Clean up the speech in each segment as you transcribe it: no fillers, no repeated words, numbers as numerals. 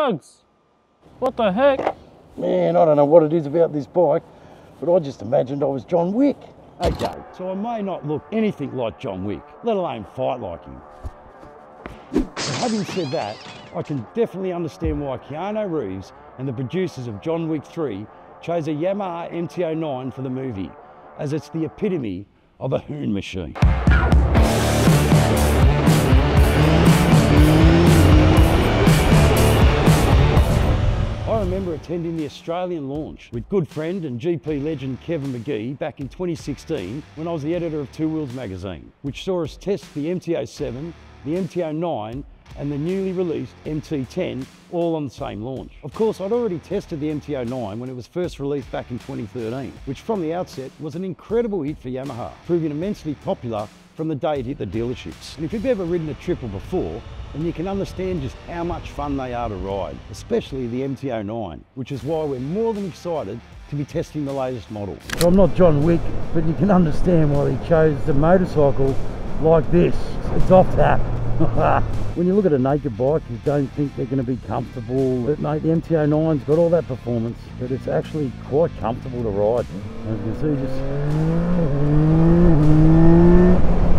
bugs. What the heck? Man, I don't know what it is about this bike, but I just imagined I was John Wick. Okay, so I may not look anything like John Wick, let alone fight like him. But having said that, I can definitely understand why Keanu Reeves and the producers of John Wick 3 chose a Yamaha MT-09 for the movie, as it's the epitome of a hoon machine. I remember attending the Australian launch with good friend and GP legend Kevin McGee back in 2016 when I was the editor of Two Wheels magazine, which saw us test the MT-07, the MT-09 and the newly released MT-10 all on the same launch. Of course, I'd already tested the MT-09 when it was first released back in 2013, which from the outset was an incredible hit for Yamaha, proving immensely popular from the day it hit the dealerships. And if you've ever ridden a triple before, then you can understand just how much fun they are to ride, especially the MT-09, which is why we're more than excited to be testing the latest model. So I'm not John Wick, but you can understand why he chose the motorcycle like this. It's off tap. When you look at a naked bike, you don't think they're going to be comfortable. But mate, the MT-09's got all that performance, but it's actually quite comfortable to ride. As you can see, just...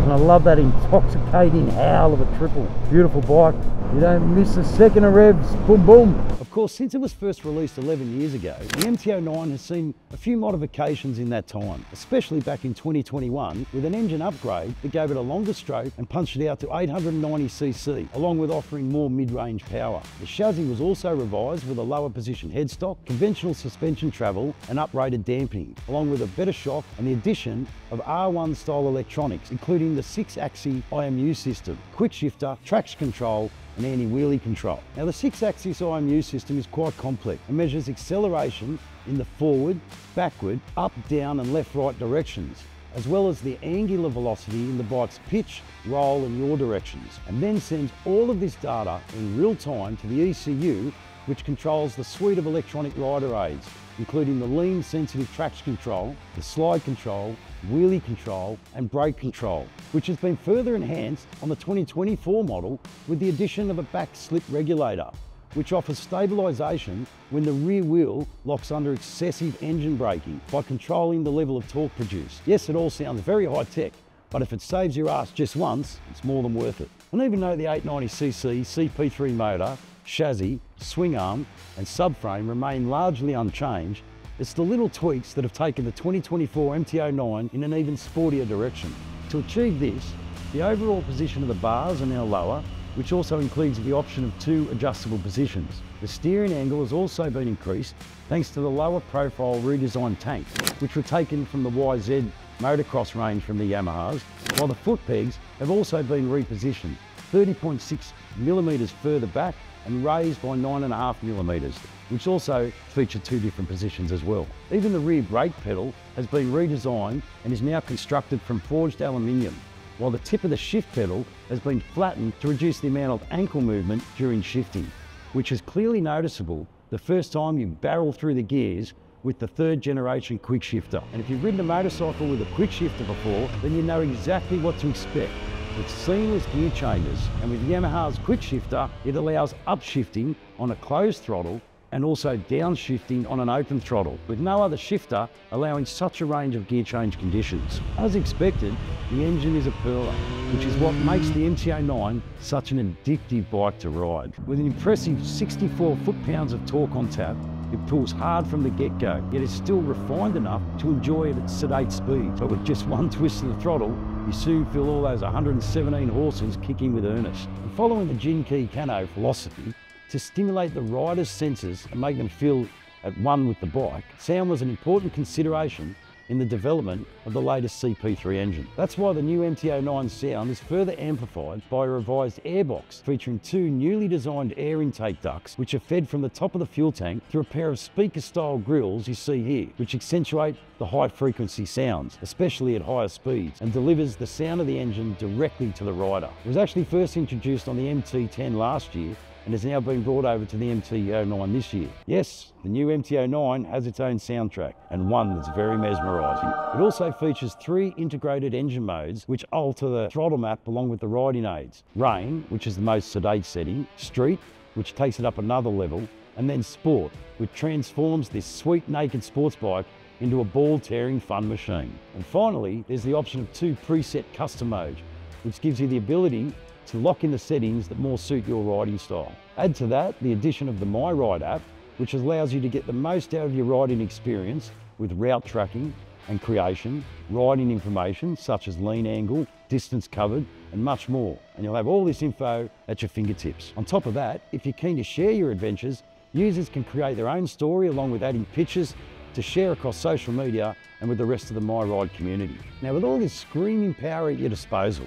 And I love that intoxicating howl of a triple. Beautiful bike. You don't miss a second of revs. Boom, boom. Of course, since it was first released 11 years ago, the MT-09 has seen a few modifications in that time, especially back in 2021 with an engine upgrade that gave it a longer stroke and punched it out to 890cc, along with offering more mid-range power. The chassis was also revised with a lower position headstock, conventional suspension travel and uprated damping, along with a better shock and the addition of R1 style electronics, including the 6-axis IMU system, quick shifter, traction control and anti-wheelie control. Now the 6-axis IMU system is quite complex and measures acceleration in the forward, backward, up, down and left-right directions, as well as the angular velocity in the bike's pitch, roll and yaw directions, and then sends all of this data in real time to the ECU, which controls the suite of electronic rider aids, including the lean sensitive traction control, the slide control, wheelie control and brake control, which has been further enhanced on the 2024 model with the addition of a back slip regulator, which offers stabilisation when the rear wheel locks under excessive engine braking by controlling the level of torque produced. Yes, it all sounds very high tech, but if it saves your ass just once, it's more than worth it. And even though the 890cc CP3 motor, chassis, swing arm and subframe remain largely unchanged, it's the little tweaks that have taken the 2024 MT-09 in an even sportier direction. To achieve this, the overall position of the bars are now lower, which also includes the option of 2 adjustable positions. The steering angle has also been increased thanks to the lower profile redesigned tanks, which were taken from the YZ motocross range from the Yamahas, while the foot pegs have also been repositioned 30.6mm further back and raised by 9.5mm, which also feature 2 different positions as well. Even the rear brake pedal has been redesigned and is now constructed from forged aluminium, while the tip of the shift pedal has been flattened to reduce the amount of ankle movement during shifting, which is clearly noticeable the first time you barrel through the gears with the 3rd generation quick shifter. And if you've ridden a motorcycle with a quick shifter before, then you know exactly what to expect. With seamless gear changes, and with Yamaha's quick shifter, it allows upshifting on a closed throttle and also downshifting on an open throttle, with no other shifter allowing such a range of gear change conditions. As expected, the engine is a pearler, which is what makes the MT-09 such an addictive bike to ride. With an impressive 64 foot-pounds of torque on tap, it pulls hard from the get-go, yet is still refined enough to enjoy at its sedate speed. But with just one twist of the throttle, you soon feel all those 117 horses kicking with earnest. And following the Jin-Key Kano philosophy, to stimulate the rider's senses and make them feel at one with the bike, sound was an important consideration in the development of the latest CP3 engine. That's why the new MT-09 sound is further amplified by a revised Airbox featuring 2 newly designed air intake ducts, which are fed from the top of the fuel tank through a pair of speaker-style grills you see here, which accentuate the high-frequency sounds, especially at higher speeds, and delivers the sound of the engine directly to the rider. It was actually first introduced on the MT-10 last year and has now been brought over to the MT-09 this year. Yes, the new MT-09 has its own soundtrack, and one that's very mesmerising. It also features 3 integrated engine modes which alter the throttle map along with the riding aids. Rain, which is the most sedate setting, Street, which takes it up another level, and then Sport, which transforms this sweet naked sports bike into a ball-tearing fun machine. And finally, there's the option of 2 preset custom modes, which gives you the ability to lock in the settings that more suit your riding style. Add to that the addition of the My Ride app, which allows you to get the most out of your riding experience with route tracking and creation, riding information such as lean angle, distance covered, and much more. And you'll have all this info at your fingertips. On top of that, if you're keen to share your adventures, users can create their own story along with adding pictures to share across social media and with the rest of the My Ride community. Now, with all this screaming power at your disposal,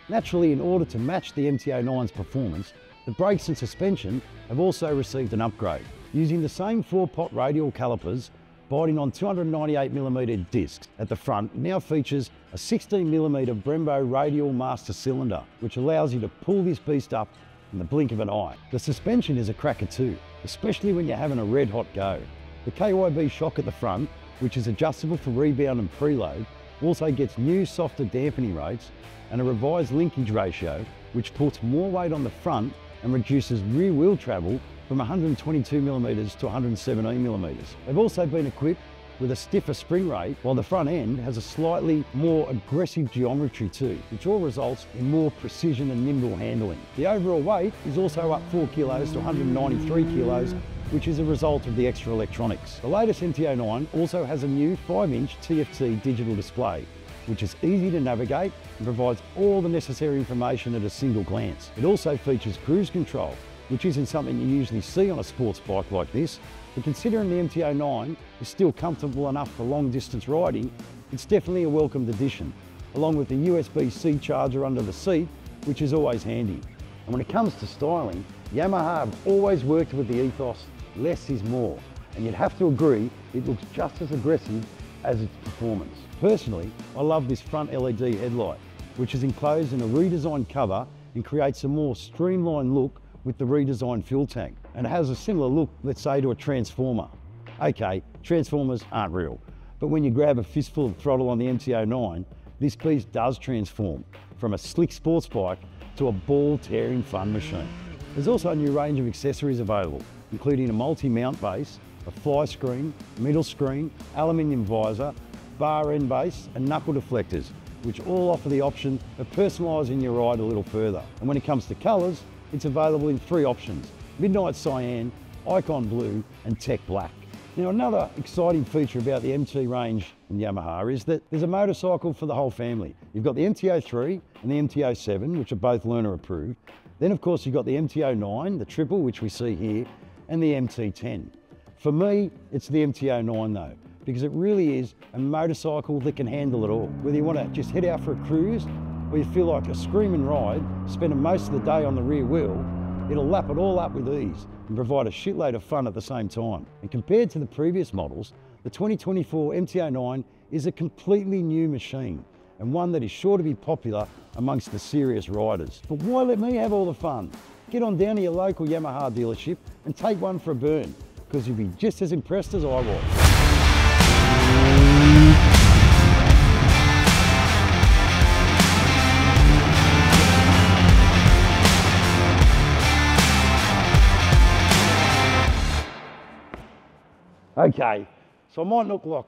naturally, in order to match the MT-09's performance, the brakes and suspension have also received an upgrade. Using the same 4-pot radial calipers, biting on 298mm discs at the front, now features a 16mm Brembo radial master cylinder, which allows you to pull this beast up in the blink of an eye. The suspension is a cracker too, especially when you're having a red hot go. The KYB shock at the front, which is adjustable for rebound and preload, also gets new softer dampening rates and a revised linkage ratio, which puts more weight on the front and reduces rear wheel travel from 122mm to 117mm. They've also been equipped with a stiffer spring rate, while the front end has a slightly more aggressive geometry too, which all results in more precision and nimble handling. The overall weight is also up 4 kilos to 193 kilos, which is a result of the extra electronics. The latest MT-09 also has a new 5-inch TFT digital display, which is easy to navigate and provides all the necessary information at a single glance. It also features cruise control, which isn't something you usually see on a sports bike like this, but considering the MT-09 is still comfortable enough for long distance riding, it's definitely a welcomed addition, along with the USB-C charger under the seat, which is always handy. And when it comes to styling, Yamaha have always worked with the ethos, less is more, and you'd have to agree it looks just as aggressive as its performance. Personally, I love this front LED headlight, which is enclosed in a redesigned cover and creates a more streamlined look with the redesigned fuel tank, and it has a similar look, let's say, to a Transformer. Okay, Transformers aren't real, but when you grab a fistful of throttle on the MT-09, this beast does transform from a slick sports bike to a ball-tearing fun machine. There's also a new range of accessories available, including a multi-mount base, a fly screen, middle screen, aluminium visor, bar end base, and knuckle deflectors, which all offer the option of personalising your ride a little further. And when it comes to colours, it's available in 3 options: Midnight Cyan, Icon Blue, and Tech Black. Now, another exciting feature about the MT range in Yamaha is that there's a motorcycle for the whole family. You've got the MT-03 and the MT-07, which are both learner approved. Then, of course, you've got the MT-09, the triple, which we see here, and the MT-10. For me, it's the MT-09 though, because it really is a motorcycle that can handle it all. Whether you want to just head out for a cruise, or you feel like a screaming ride, spending most of the day on the rear wheel, it'll lap it all up with ease and provide a shitload of fun at the same time. And compared to the previous models, the 2024 MT-09 is a completely new machine, and one that is sure to be popular amongst the serious riders. But why let me have all the fun? Get on down to your local Yamaha dealership and take one for a burn, because you'll be just as impressed as I was. Okay, so I might look like,